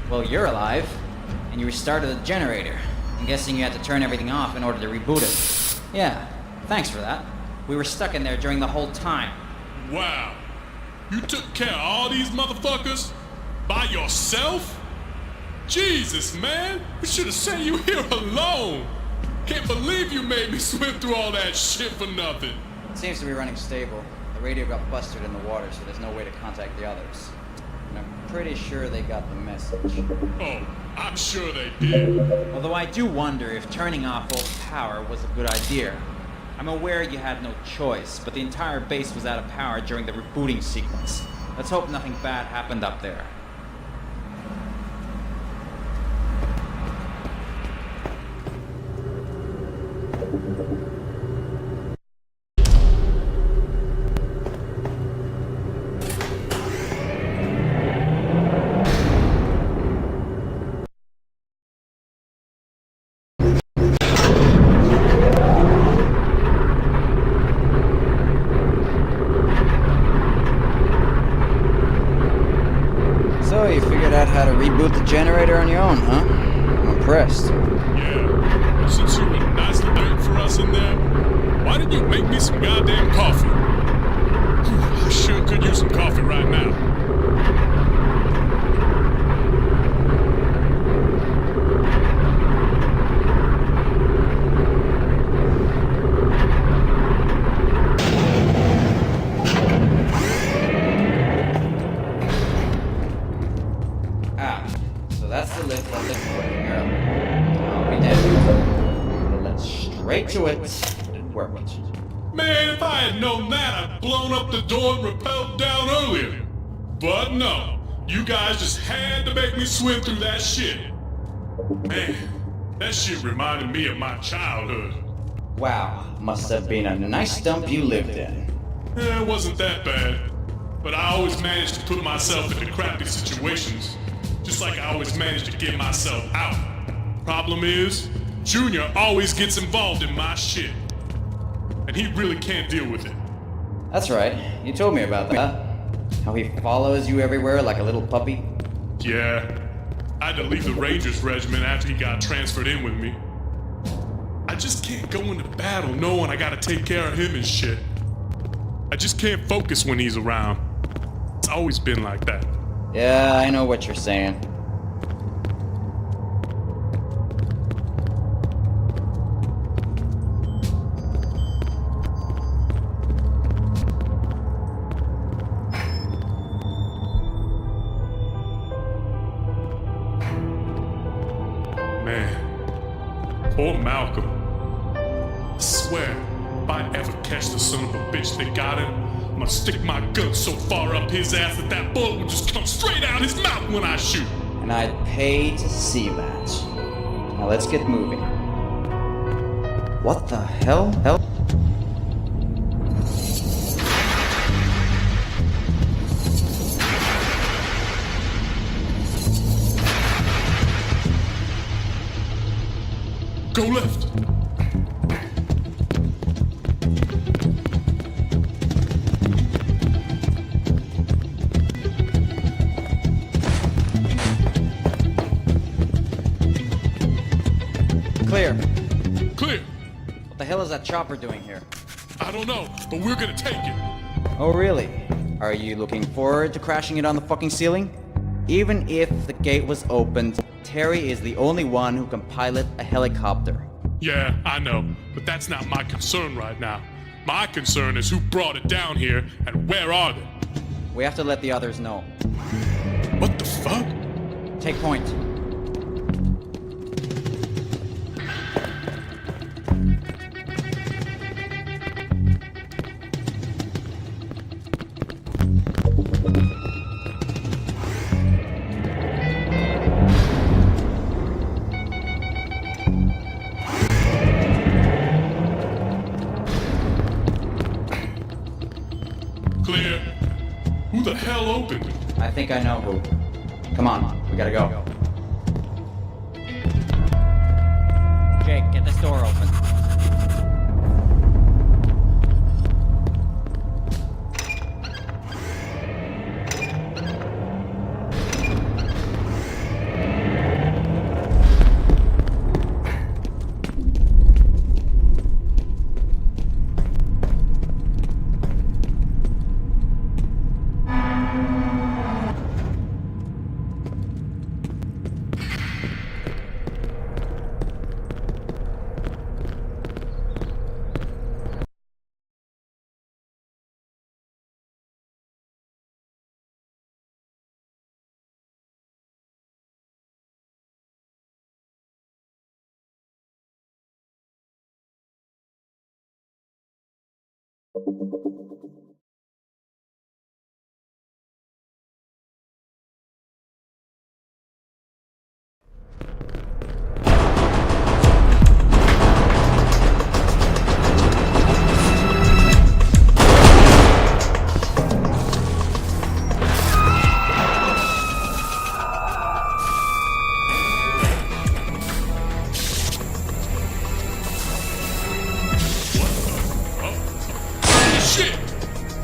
Well, you're alive, and you restarted the generator. I'm guessing you had to turn everything off in order to reboot it. Yeah, thanks for that. We were stuck in there during the whole time. Wow. You took care of all these motherfuckers? By yourself? Jesus, man! We should have sent you here alone! Can't believe you made me swim through all that shit for nothing! It seems to be running stable. The radio got busted in the water, so there's no way to contact the others. And I'm pretty sure they got the message. Oh, I'm sure they did. Although I do wonder if turning off all power was a good idea. I'm aware you had no choice, but the entire base was out of power during the rebooting sequence. Let's hope nothing bad happened up there. How to reboot the generator on your own, huh? I'm impressed. Yeah, since you were nicely waiting for us in there, why didn't you make me some goddamn coffee? I sure could use some coffee right now. Straight to it. It worked. Man, if I had known that, I'd blown up the door and rappelled down earlier. But no, you guys just had to make me swim through that shit. Man, that shit reminded me of my childhood. Wow, must have been a nice dump you lived in. Yeah, it wasn't that bad. But I always managed to put myself into crappy situations. Just like I always managed to get myself out. Problem is, Junior always gets involved in my shit. And he really can't deal with it. That's right. You told me about that. How he follows you everywhere like a little puppy. Yeah. I had to leave the Rangers regiment after he got transferred in with me. I just can't go into battle knowing I gotta take care of him and shit. I just can't focus when he's around. It's always been like that. Yeah, I know what you're saying. Poor Malcolm. I swear, if I ever catch the son of a bitch that got him, I'm gonna stick my gun so far up his ass that that bullet will just come straight out his mouth when I shoot. And I'd pay to see that. Now let's get moving. What the hell? Go left. Clear. Clear. What the hell is that chopper doing here? I don't know, but we're gonna take it. Oh, really? Are you looking forward to crashing it on the fucking ceiling? Even if the gate was opened, Terry is the only one who can pilot a helicopter. Yeah, I know, but that's not my concern right now. My concern is who brought it down here and where are they? We have to let the others know. What the fuck? Take point. Clear. Who the hell opened it? I think I know who. Come on, we gotta go. Jake, get this door open.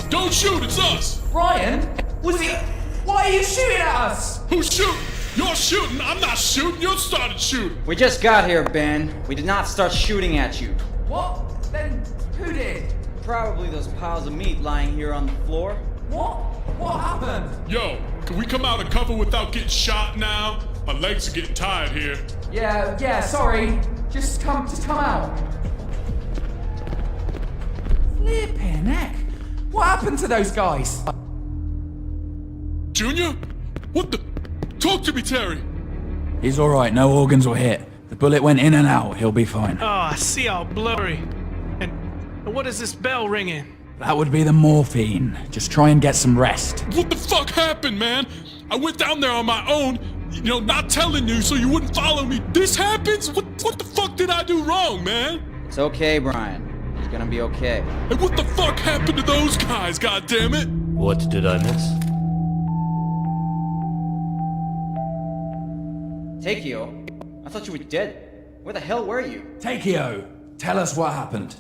Don't shoot, it's us! Brian? Was he... Why are you shooting at us? Who's shooting? You're shooting, I'm not shooting, you started shooting! We just got here, Ben. We did not start shooting at you. What? Then who did? Probably those piles of meat lying here on the floor. What? What happened? Yo, can we come out of cover without getting shot now? My legs are getting tired here. Yeah, sorry. Just come out. Flippin' heck. What happened to those guys? Junior? What the? Talk to me, Terry. He's alright, no organs were hit. The bullet went in and out, he'll be fine. Oh, I see all blurry. And what is this bell ringing? That would be the morphine. Just try and get some rest. What the fuck happened, man? I went down there on my own, not telling you so you wouldn't follow me. This happens? What the fuck did I do wrong, man? It's okay, Brian. It's gonna be okay. And what the fuck happened to those guys, goddammit? What did I miss? Takeo, I thought you were dead. Where the hell were you? Takeo, tell us what happened.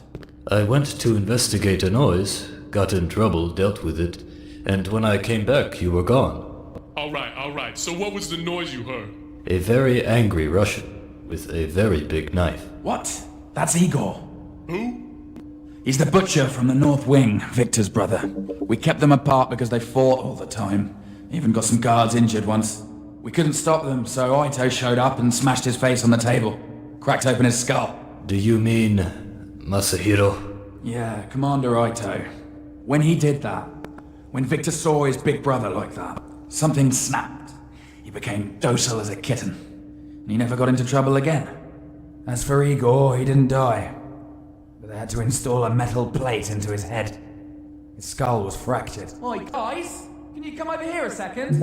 I went to investigate a noise, got in trouble, dealt with it, and when I came back, you were gone. Alright, so what was the noise you heard? A very angry Russian, with a very big knife. What? That's Igor. Who? He's the butcher from the North Wing, Victor's brother. We kept them apart because they fought all the time. Even got some guards injured once. We couldn't stop them, so Ito showed up and smashed his face on the table. Cracked open his skull. Do you mean Masahiro? Yeah, Commander Ito. When he did that, when Victor saw his big brother like that, something snapped. He became docile as a kitten. And he never got into trouble again. As for Igor, he didn't die. But they had to install a metal plate into his head. His skull was fractured. Oi, guys, can you come over here a second?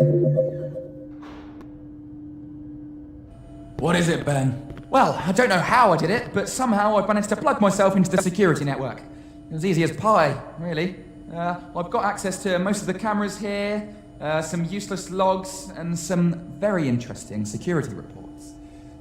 What is it, Ben? Well, I don't know how I did it, but somehow I've managed to plug myself into the security network. It was easy as pie, really. I've got access to most of the cameras here, some useless logs, and some very interesting security reports.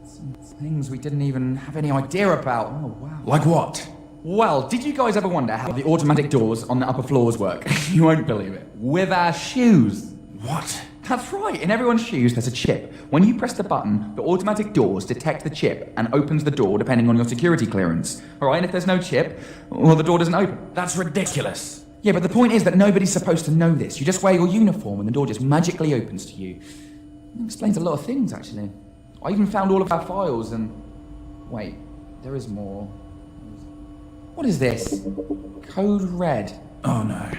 Some things we didn't even have any idea about. Oh, wow. Like what? Well, did you guys ever wonder how the automatic doors on the upper floors work? You won't believe it. With our shoes. What? That's right, in everyone's shoes there's a chip. When you press the button, the automatic doors detect the chip and opens the door depending on your security clearance. Alright, and if there's no chip, well, the door doesn't open. That's ridiculous. Yeah, but the point is that nobody's supposed to know this. You just wear your uniform and the door just magically opens to you. It explains a lot of things, actually. I even found all of our files and... Wait, there is more. What is this? Code Red. Oh no.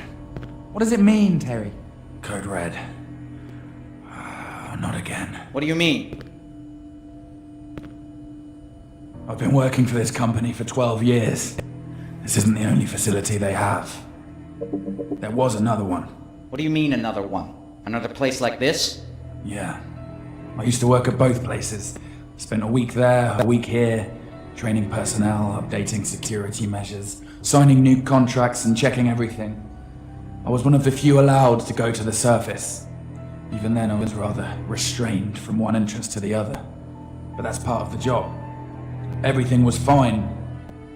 What does it mean, Terry? Code Red. Not again. What do you mean? I've been working for this company for 12 years. This isn't the only facility they have. There was another one. What do you mean another one? Another place like this? Yeah. I used to work at both places. Spent a week there, a week here, training personnel, updating security measures, signing new contracts and checking everything. I was one of the few allowed to go to the surface. Even then I was rather restrained from one entrance to the other. But that's part of the job. Everything was fine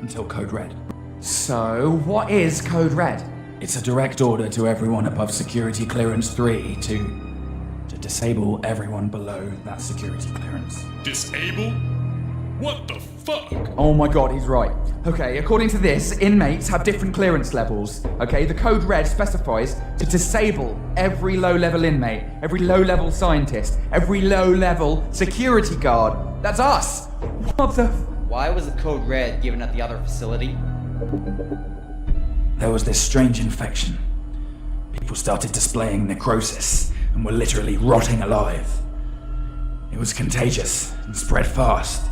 until Code Red. So, what is Code Red? It's a direct order to everyone above Security Clearance 3 to disable everyone below that security clearance. Disable? What the fuck? Oh my god, he's right. Okay, according to this, inmates have different clearance levels. Okay, the Code Red specifies to disable every low-level inmate, every low-level scientist, every low-level security guard. That's us! What the... Why was the Code Red given at the other facility? There was this strange infection. People started displaying necrosis and were literally rotting alive. It was contagious and spread fast.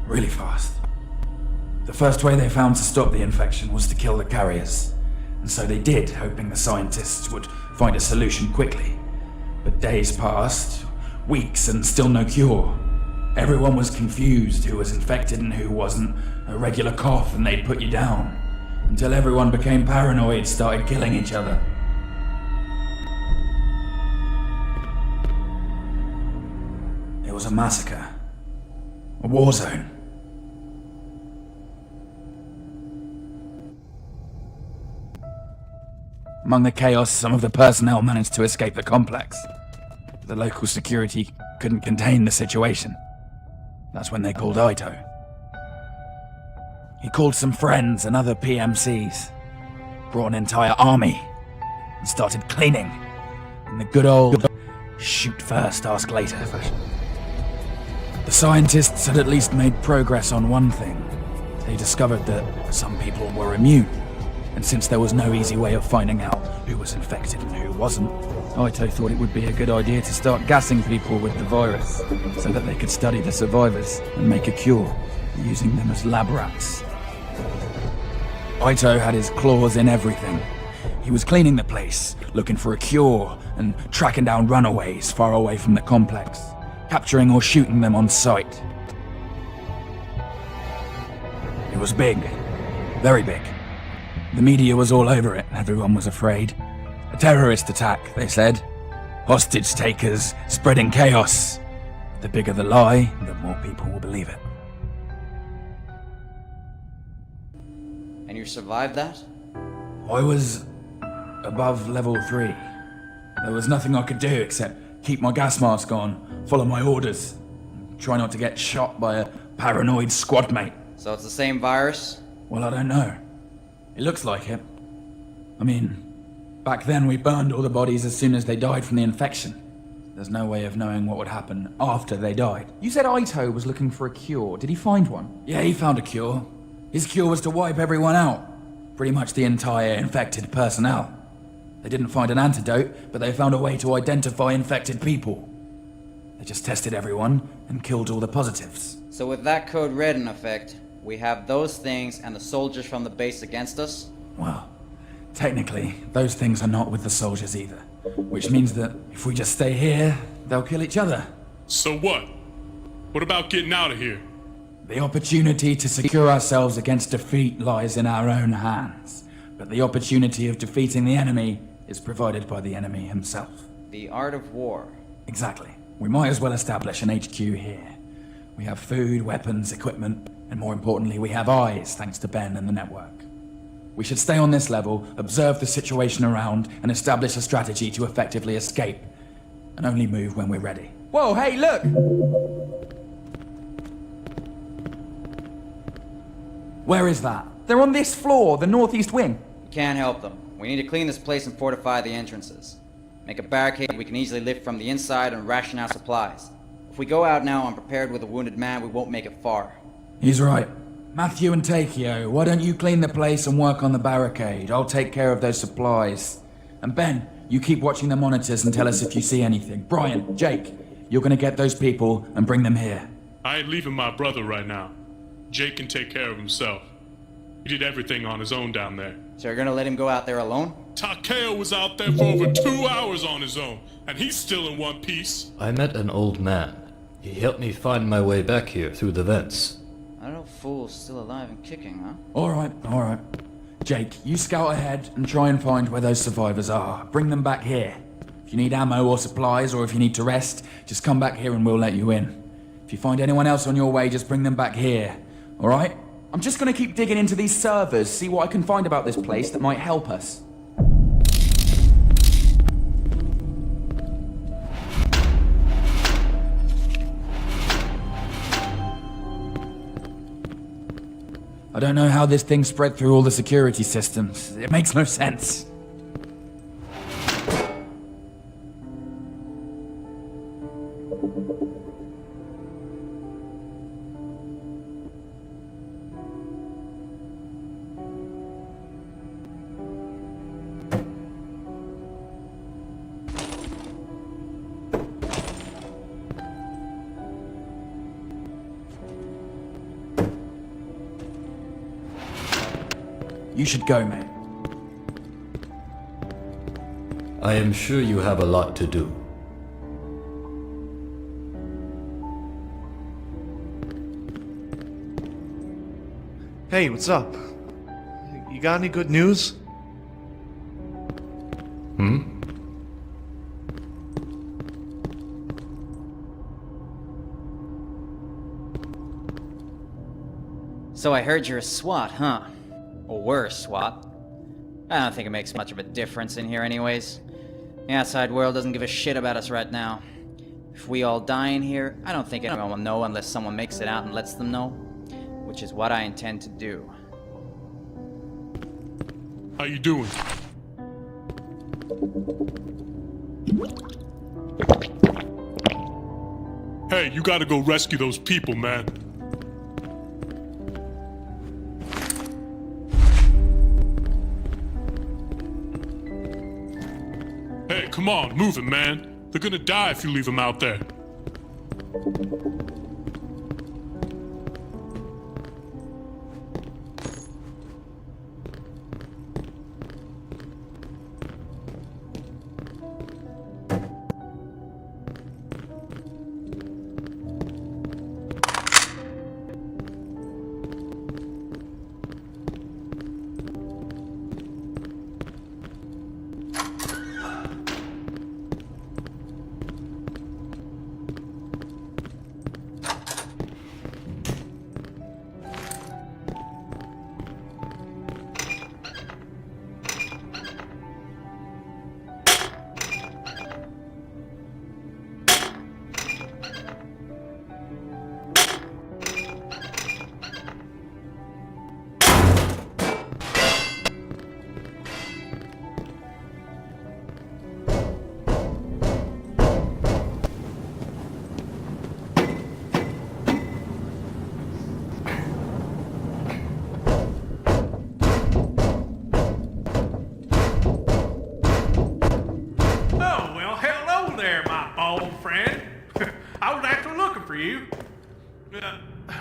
Really fast. The first way they found to stop the infection was to kill the carriers. And so they did, hoping the scientists would find a solution quickly. But days passed, weeks, and still no cure. Everyone was confused who was infected and who wasn't. A regular cough and they'd put you down. Until everyone became paranoid, started killing each other. It was a massacre. A war zone. Among the chaos, some of the personnel managed to escape the complex. The local security couldn't contain the situation. That's when they called Ito. He called some friends and other PMCs, brought an entire army, and started cleaning in the good old shoot first, ask later fashion. The scientists had at least made progress on one thing. They discovered that some people were immune, and since there was no easy way of finding out who was infected and who wasn't, Ito thought it would be a good idea to start gassing people with the virus, so that they could study the survivors and make a cure, using them as lab rats. Ito had his claws in everything. He was cleaning the place, looking for a cure, and tracking down runaways far away from the complex, capturing or shooting them on sight. It was big. Very big. The media was all over it, everyone was afraid. A terrorist attack, they said. Hostage takers, spreading chaos. The bigger the lie, the more people will believe it. And you survived that? I was above level 3. There was nothing I could do except keep my gas mask on, follow my orders, try not to get shot by a paranoid squad mate. So it's the same virus? Well, I don't know. It looks like it. I mean, back then we burned all the bodies as soon as they died from the infection. There's no way of knowing what would happen after they died. You said Ito was looking for a cure. Did he find one? Yeah, he found a cure. His cure was to wipe everyone out. Pretty much the entire infected personnel. They didn't find an antidote, but they found a way to identify infected people. They just tested everyone and killed all the positives. So with that code red in effect, we have those things and the soldiers from the base against us? Well, technically, those things are not with the soldiers either. Which means that if we just stay here, they'll kill each other. So what? What about getting out of here? The opportunity to secure ourselves against defeat lies in our own hands. But the opportunity of defeating the enemy is provided by the enemy himself. The art of war. Exactly. We might as well establish an HQ here. We have food, weapons, equipment, and more importantly, we have eyes, thanks to Ben and the network. We should stay on this level, observe the situation around, and establish a strategy to effectively escape. And only move when we're ready. Whoa, hey, look! Where is that? They're on this floor, the northeast wing. We can't help them. We need to clean this place and fortify the entrances. Make a barricade we can easily lift from the inside and ration our supplies. If we go out now unprepared with a wounded man, we won't make it far. He's right. Matthew and Takeo, why don't you clean the place and work on the barricade? I'll take care of those supplies. And Ben, you keep watching the monitors and tell us if you see anything. Brian, Jake, you're gonna get those people and bring them here. I ain't leaving my brother right now. Jake can take care of himself. He did everything on his own down there. So you're gonna let him go out there alone? Takeo was out there for over 2 hours on his own, and he's still in one piece. I met an old man. He helped me find my way back here through the vents. I don't know, fool's still alive and kicking, huh? Alright. Jake, you scout ahead and try and find where those survivors are. Bring them back here. If you need ammo or supplies, or if you need to rest, just come back here and we'll let you in. If you find anyone else on your way, just bring them back here. Alright? I'm just gonna keep digging into these servers, see what I can find about this place that might help us. I don't know how this thing spread through all the security systems. It makes no sense. You should go, mate. I am sure you have a lot to do. Hey, what's up? You got any good news? So I heard you're a SWAT, huh? Or were a SWAT. I don't think it makes much of a difference in here anyways. The outside world doesn't give a shit about us right now. If we all die in here, I don't think anyone will know unless someone makes it out and lets them know. Which is what I intend to do. How you doing? Hey, you gotta go rescue those people, man. Hey, come on, move it, man. They're gonna die if you leave them out there.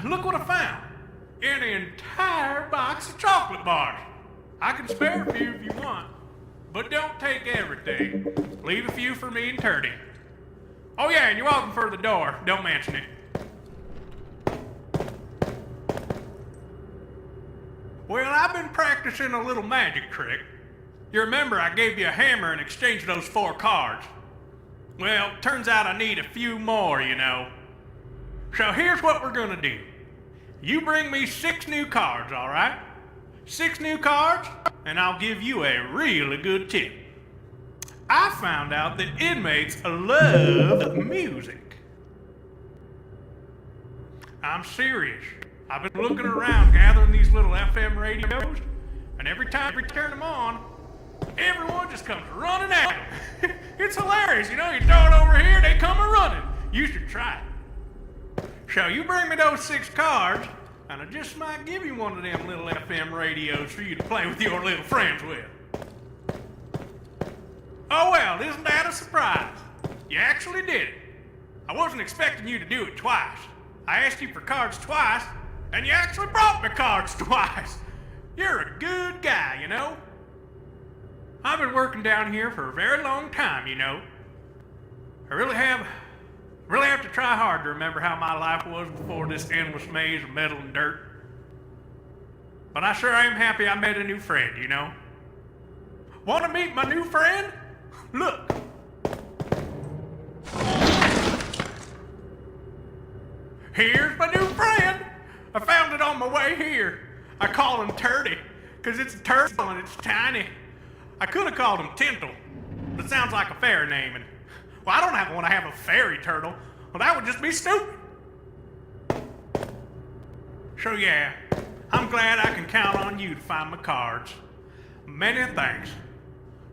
Look what I found. An entire box of chocolate bars. I can spare a few if you want, but don't take everything. Leave a few for me and Turdy. Oh yeah, and you're welcome for the door. Don't mention it. Well, I've been practicing a little magic trick. You remember I gave you a hammer in exchange for those 4 cards. Well, turns out I need a few more, you know. So here's what we're gonna do. You bring me 6 new cards, all right? 6 new cards, and I'll give you a really good tip. I found out that inmates love music. I'm serious. I've been looking around gathering these little FM radios, and every time we turn them on, everyone just comes running at them. It's hilarious, you know, you throw it over here, they come a-running. You should try it. So you bring me those 6 cards, and I just might give you one of them little FM radios for you to play with your little friends with. Oh well, isn't that a surprise? You actually did it. I wasn't expecting you to do it twice. I asked you for cards twice, and you actually brought me cards twice. You're a good guy, you know? I've been working down here for a very long time, you know. I really have to try hard to remember how my life was before this endless maze of metal and dirt. But I sure am happy I met a new friend, you know. Want to meet my new friend? Look. Here's my new friend. I found it on my way here. I call him Turdy, because it's a turtle and it's tiny. I could have called him Tintle, but it sounds like a fair name, and well, I don't want to have a fairy turtle. Well, that would just be stupid. So yeah, I'm glad I can count on you to find my cards. Many thanks.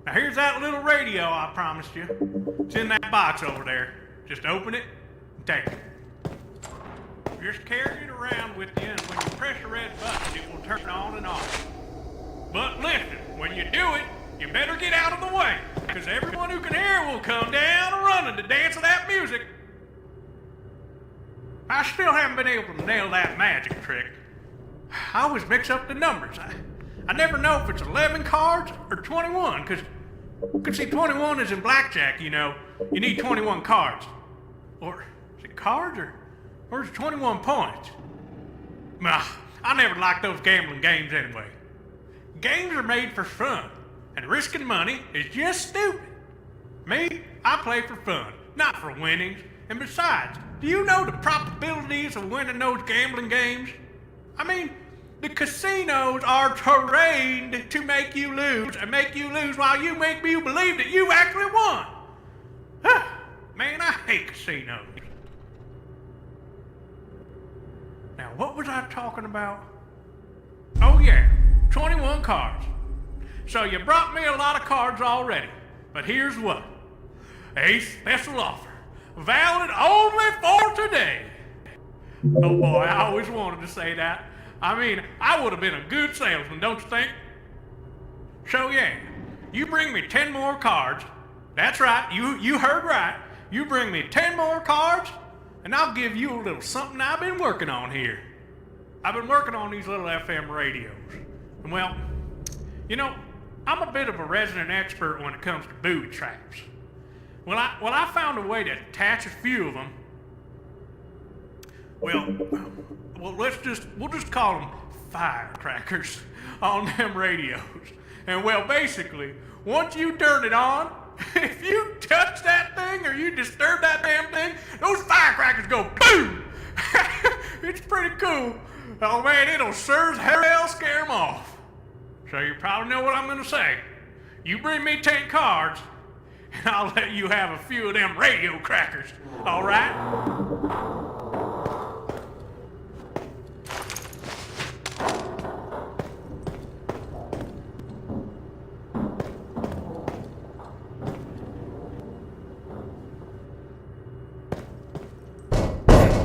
Now here's that little radio I promised you. It's in that box over there. Just open it and take it. Just carry it around with you, and when you press the red button, it will turn on and off. But listen, when you do it, you better get out of the way, because everyone who can hear will come down running to dance to that music. I still haven't been able to nail that magic trick. I always mix up the numbers. I never know if it's 11 cards or 21, because Because see, 21 is in blackjack, you know. You need 21 cards. Or is it cards or is it 21 points? Nah, I never liked those gambling games anyway. Games are made for fun, and risking money is just stupid. Me, I play for fun, not for winnings. And besides, do you know the probabilities of winning those gambling games? I mean, the casinos are trained to make you lose, and make you lose while you make you believe that you actually won. Man, I hate casinos. Now, what was I talking about? Oh yeah, 21 cards. So you brought me a lot of cards already, but here's what. A special offer, valid only for today. Oh boy, I always wanted to say that. I mean, I would have been a good salesman, don't you think? So yeah, you bring me 10 more cards. That's right, you heard right. You bring me 10 more cards, and I'll give you a little something I've been working on here. I've been working on these little FM radios. And well, you know, I'm a bit of a resident expert when it comes to booby traps. Well, I found a way to attach a few of them. Well, we'll just call them firecrackers on them radios. And well, basically, once you turn it on, if you touch that thing or you disturb that damn thing, those firecrackers go boom! It's pretty cool. Oh man, it'll sure as hell scare them off. So you probably know what I'm gonna say. You bring me 10 cards, and I'll let you have a few of them radio crackers, all right?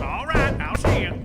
All right, I'll see you.